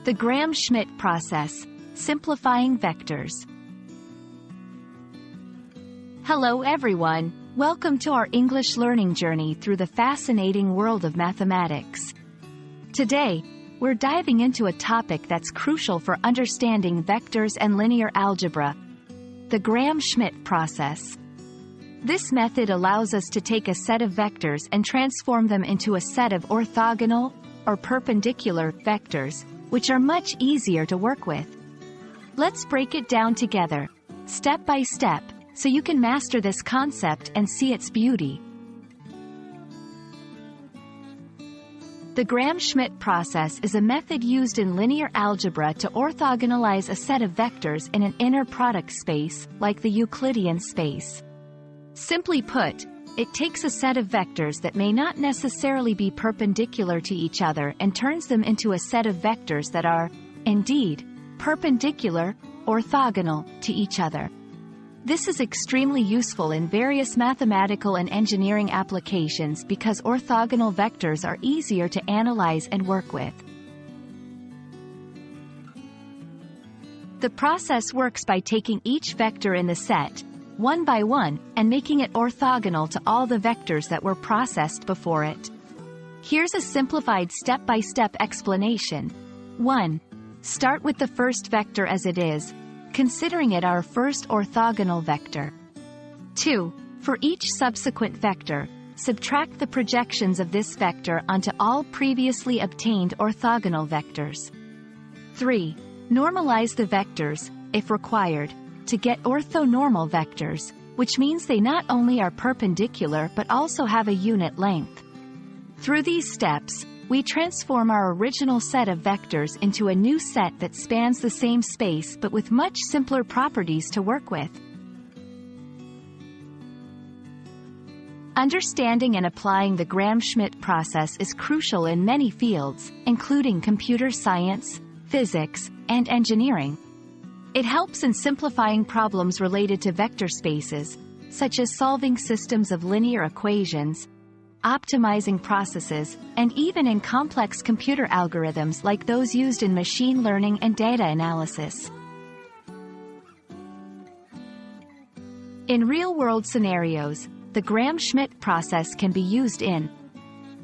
The Gram-Schmidt process, simplifying vectors. Hello everyone, welcome to our English learning journey through the fascinating world of mathematics. Today, we're diving into a topic that's crucial for understanding vectors and linear algebra, the Gram-Schmidt process. This method allows us to take a set of vectors and transform them into a set of orthogonal, or perpendicular, vectors, which are much easier to work with. Let's break it down together, step by step, so you can master this concept and see its beauty. The Gram-Schmidt process is a method used in linear algebra to orthogonalize a set of vectors in an inner product space, like the Euclidean space. Simply put, it takes a set of vectors that may not necessarily be perpendicular to each other and turns them into a set of vectors that are, indeed, perpendicular, orthogonal, to each other. This is extremely useful in various mathematical and engineering applications because orthogonal vectors are easier to analyze and work with. The process works by taking each vector in the set, one by one, and making it orthogonal to all the vectors that were processed before it. Here's a simplified step-by-step explanation. 1. Start with the first vector as it is, considering it our first orthogonal vector. 2. For each subsequent vector, subtract the projections of this vector onto all previously obtained orthogonal vectors. 3. Normalize the vectors, if required, to get orthonormal vectors, which means they not only are perpendicular but also have a unit length. Through these steps, we transform our original set of vectors into a new set that spans the same space but with much simpler properties to work with. Understanding and applying the Gram-Schmidt process is crucial in many fields, including computer science, physics, and engineering. It helps in simplifying problems related to vector spaces, such as solving systems of linear equations, optimizing processes, and even in complex computer algorithms like those used in machine learning and data analysis. In real-world scenarios, the Gram-Schmidt process can be used in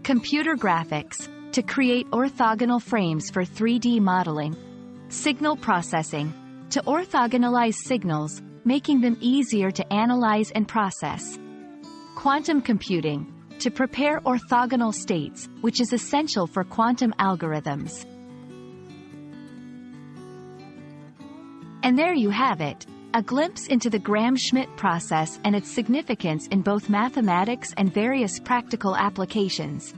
computer graphics, to create orthogonal frames for 3D modeling, signal processing, to orthogonalize signals, making them easier to analyze and process, quantum computing, to prepare orthogonal states, which is essential for quantum algorithms. And there you have it, a glimpse into the Gram-Schmidt process and its significance in both mathematics and various practical applications.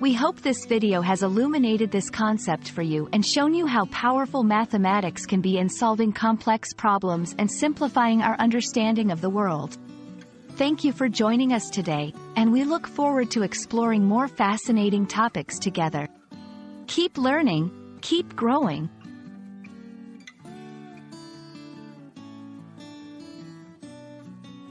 We hope this video has illuminated this concept for you and shown you how powerful mathematics can be in solving complex problems and simplifying our understanding of the world. Thank you for joining us today, and we look forward to exploring more fascinating topics together. Keep learning, keep growing.